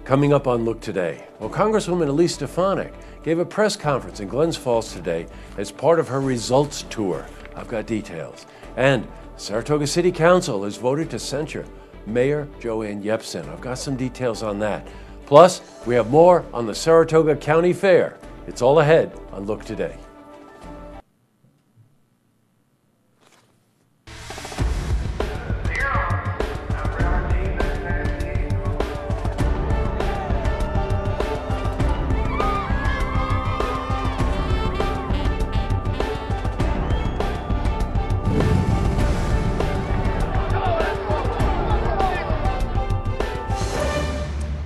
Coming up on Look Today, well, Congresswoman Elise Stefanik gave a press conference in Glens Falls today as part of her results tour. I've got details. And Saratoga City Council has voted to censure Mayor Joanne Yepsen. I've got some details on that. Plus, we have more on the Saratoga County Fair. It's all ahead on Look Today.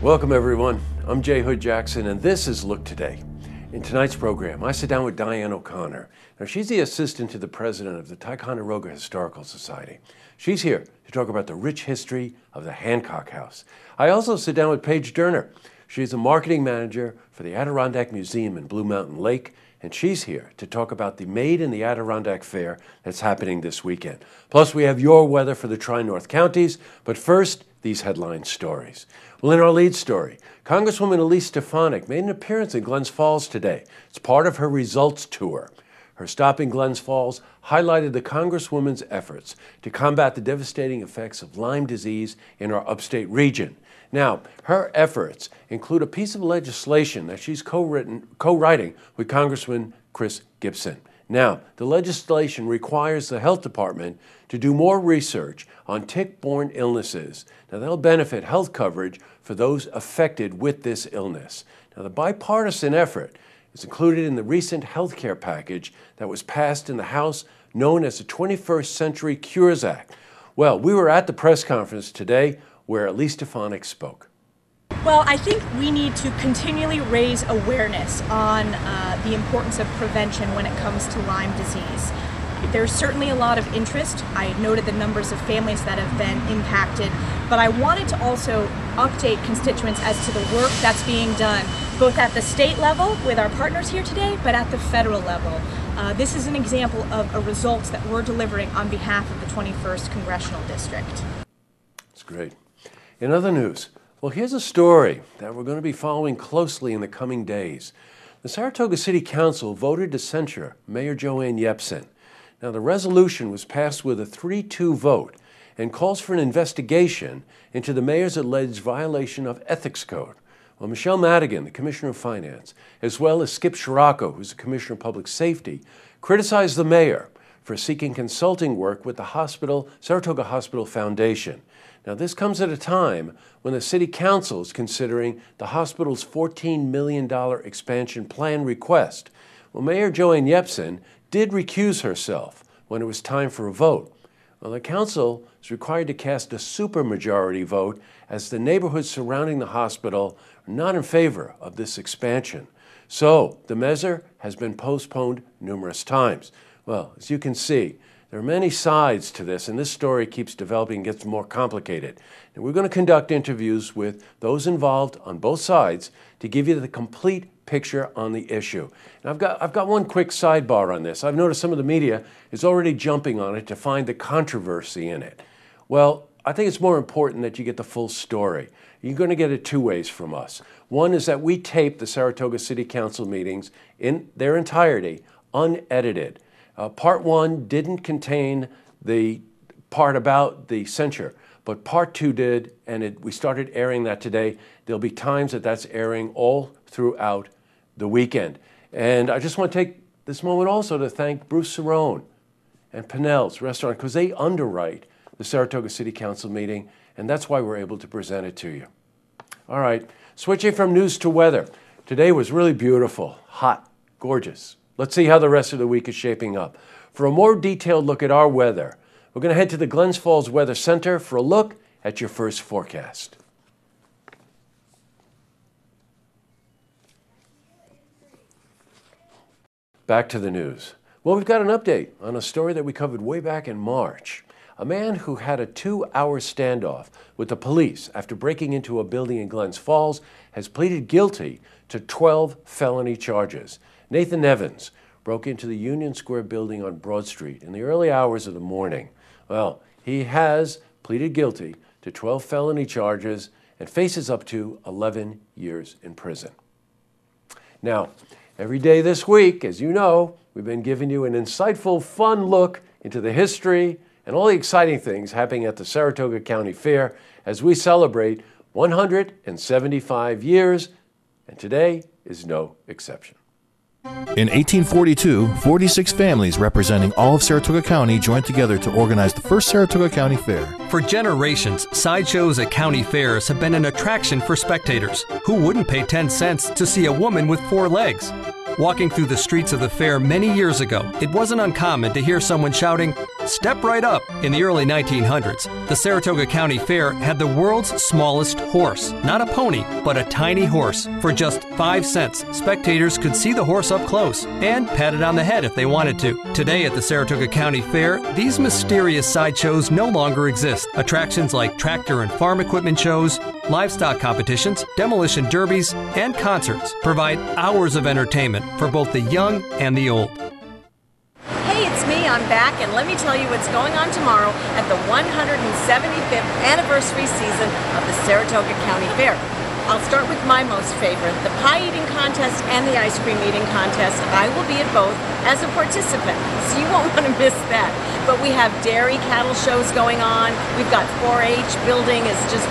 Welcome, everyone. I'm Jay Hood Jackson, and this is Look Today. In tonight's program, I sit down with Diane O'Connor. Now, she's the assistant to the president of the Ticonderoga Historical Society. She's here to talk about the rich history of the Hancock House. I also sit down with Paige Durner. She's a marketing manager for the Adirondack Museum in Blue Mountain Lake, and she's here to talk about the Made in the Adirondack Fair that's happening this weekend. Plus, we have your weather for the Tri-North counties, but first, these headline stories. Well, in our lead story, Congresswoman Elise Stefanik made an appearance in Glens Falls today. It's part of her results tour. Her stop in Glens Falls highlighted the Congresswoman's efforts to combat the devastating effects of Lyme disease in our upstate region. Now, her efforts include a piece of legislation that she's co-writing with Congressman Chris Gibson. Now, the legislation requires the health department to do more research on tick-borne illnesses. Now, that'll benefit health coverage for those affected with this illness. Now, the bipartisan effort is included in the recent health care package that was passed in the House, known as the 21st Century Cures Act. Well, we were at the press conference today where Elise Stefanik spoke. Well, I think we need to continually raise awareness on the importance of prevention when it comes to Lyme disease. There's certainly a lot of interest. I noted the numbers of families that have been impacted, but I wanted to also update constituents as to the work that's being done, both at the state level with our partners here today, but at the federal level. This is an example of a result that we're delivering on behalf of the 21st Congressional District. That's great. In other news, well, here's a story that we're going to be following closely in the coming days. The Saratoga City Council voted to censure Mayor Joanne Yepsen. Now, the resolution was passed with a 3-2 vote and calls for an investigation into the mayor's alleged violation of ethics code. Well, Michelle Madigan, the Commissioner of Finance, as well as Skip Scirocco, who's the Commissioner of Public Safety, criticized the mayor for seeking consulting work with the Saratoga Hospital Foundation. Now, this comes at a time when the City Council is considering the hospital's $14 million expansion plan request. Well, Mayor Joanne Yepsen did recuse herself when it was time for a vote. Well, the council is required to cast a supermajority vote as the neighborhoods surrounding the hospital are not in favor of this expansion. So the measure has been postponed numerous times. Well, as you can see, there are many sides to this, and this story keeps developing and gets more complicated. And we're going to conduct interviews with those involved on both sides to give you the complete picture on the issue. And I've got one quick sidebar on this. I've noticed some of the media is already jumping on it to find the controversy in it. Well, I think it's more important that you get the full story. You're going to get it two ways from us. One is that we tape the Saratoga City Council meetings in their entirety, unedited. Part 1 didn't contain the part about the censure, but Part 2 did, and we started airing that today. There'll be times that that's airing all throughout the weekend. And I just want to take this moment also to thank Bruce Cerrone and Pinnell's Restaurant, because they underwrite the Saratoga City Council meeting, and that's why we're able to present it to you. All right, switching from news to weather. Today was really beautiful, hot, gorgeous. Let's see how the rest of the week is shaping up. For a more detailed look at our weather, we're going to head to the Glens Falls Weather Center for a look at your first forecast. Back to the news. Well, we've got an update on a story that we covered way back in March. A man who had a 2-hour standoff with the police after breaking into a building in Glens Falls has pleaded guilty to 12 felony charges. Nathan Evans broke into the Union Square building on Broad Street in the early hours of the morning. Well, he has pleaded guilty to 12 felony charges, and faces up to 11 years in prison. Now, every day this week, as you know, we've been giving you an insightful, fun look into the history and all the exciting things happening at the Saratoga County Fair as we celebrate 175 years, and today is no exception. In 1842, 46 families representing all of Saratoga County joined together to organize the first Saratoga County Fair. For generations, sideshows at county fairs have been an attraction for spectators. Who wouldn't pay 10 cents to see a woman with 4 legs? Walking through the streets of the fair many years ago, it wasn't uncommon to hear someone shouting, "Step right up." In the early 1900s, the Saratoga County Fair had the world's smallest horse. Not a pony, but a tiny horse. For just 5 cents, spectators could see the horse up close and pat it on the head if they wanted to. Today at the Saratoga County Fair, these mysterious sideshows no longer exist. Attractions like tractor and farm equipment shows, livestock competitions, demolition derbies, and concerts provide hours of entertainment for both the young and the old. Hey, it's me, I'm back, and let me tell you what's going on tomorrow at the 175th anniversary season of the Saratoga County Fair. I'll start with my most favorite, the pie eating contest and the ice cream eating contest. I will be at both as a participant, so you won't want to miss that. But we have dairy cattle shows going on. We've got 4-H building is just,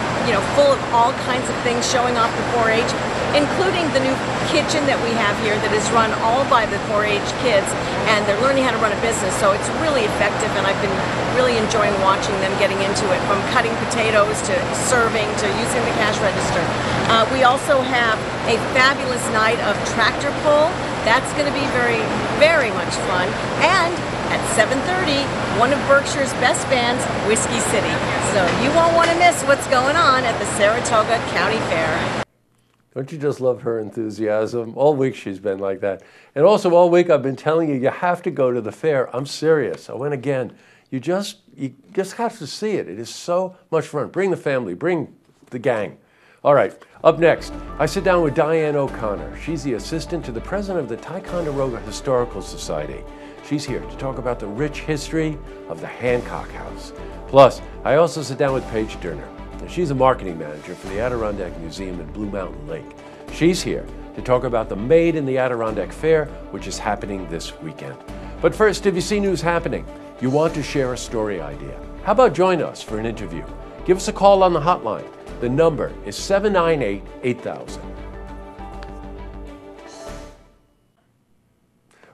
full of all kinds of things showing off the 4-H, including the new kitchen that we have here that is run all by the 4-H kids, and they're learning how to run a business, so it's really effective, and I've been really enjoying watching them getting into it, from cutting potatoes to serving to using the cash register. We also have a fabulous night of tractor pull. That's going to be very, very much fun. And at 7:30, one of Berkshire's best bands, Whiskey City. So you won't want to miss what's going on at the Saratoga County Fair. Don't you just love her enthusiasm? All week she's been like that. And also all week I've been telling you, you have to go to the fair. I'm serious. I went again. You just have to see it. It is so much fun. Bring the family. Bring the gang. All right, up next, I sit down with Diane O'Connor. She's the assistant to the president of the Ticonderoga Historical Society. She's here to talk about the rich history of the Hancock House. Plus, I also sit down with Paige Durner. She's a marketing manager for the Adirondack Museum in Blue Mountain Lake. She's here to talk about the Made in the Adirondack Fair, which is happening this weekend. But first, if you see news happening, you want to share a story idea, how about join us for an interview? Give us a call on the hotline. The number is 798-8000.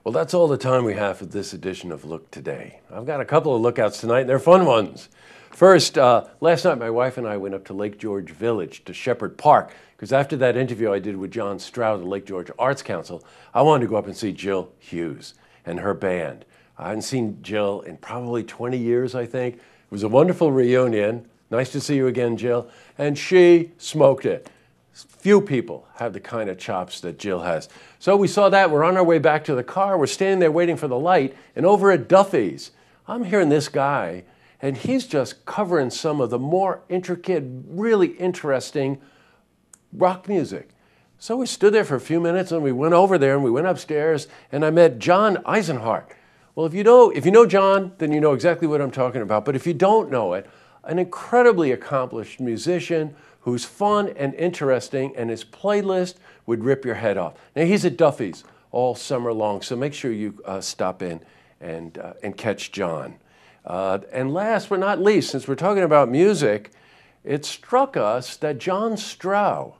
Well, that's all the time we have for this edition of Look Today. I've got a couple of lookouts tonight, and they're fun ones. First, last night my wife and I went up to Lake George Village, to Shepherd Park, because after that interview I did with John Stroud of the Lake George Arts Council, I wanted to go up and see Jill Hughes and her band. I hadn't seen Jill in probably 20 years, I think. It was a wonderful reunion. Nice to see you again, Jill. And she smoked it. Few people have the kind of chops that Jill has. So we saw that. We're on our way back to the car. We're standing there waiting for the light. And over at Duffy's, I'm hearing this guy, and he's just covering some of the more intricate, really interesting rock music. So we stood there for a few minutes, and we went over there, and we went upstairs, and I met John Eisenhart. Well, if you know John, then you know exactly what I'm talking about. But if you don't know it, an incredibly accomplished musician who's fun and interesting, and his playlist would rip your head off. Now, he's at Duffy's all summer long, so make sure you stop in and catch John. And last but not least, since we're talking about music, it struck us that John Stroud,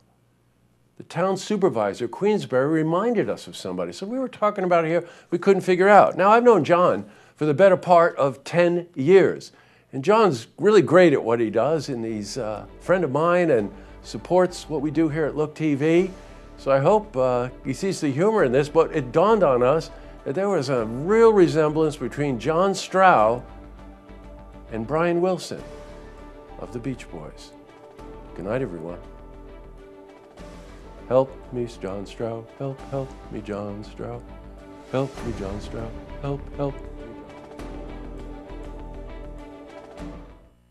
the town supervisor, Queensbury, reminded us of somebody. So we were talking about it here, we couldn't figure out. Now, I've known John for the better part of 10 years. And John's really great at what he does, and he's a friend of mine and supports what we do here at Look TV. So I hope he sees the humor in this, but it dawned on us that there was a real resemblance between John Stroud and Brian Wilson of the Beach Boys. Good night, everyone. Help me, John Stroud. Help me, John Stroud. Help me, John Stroud. Help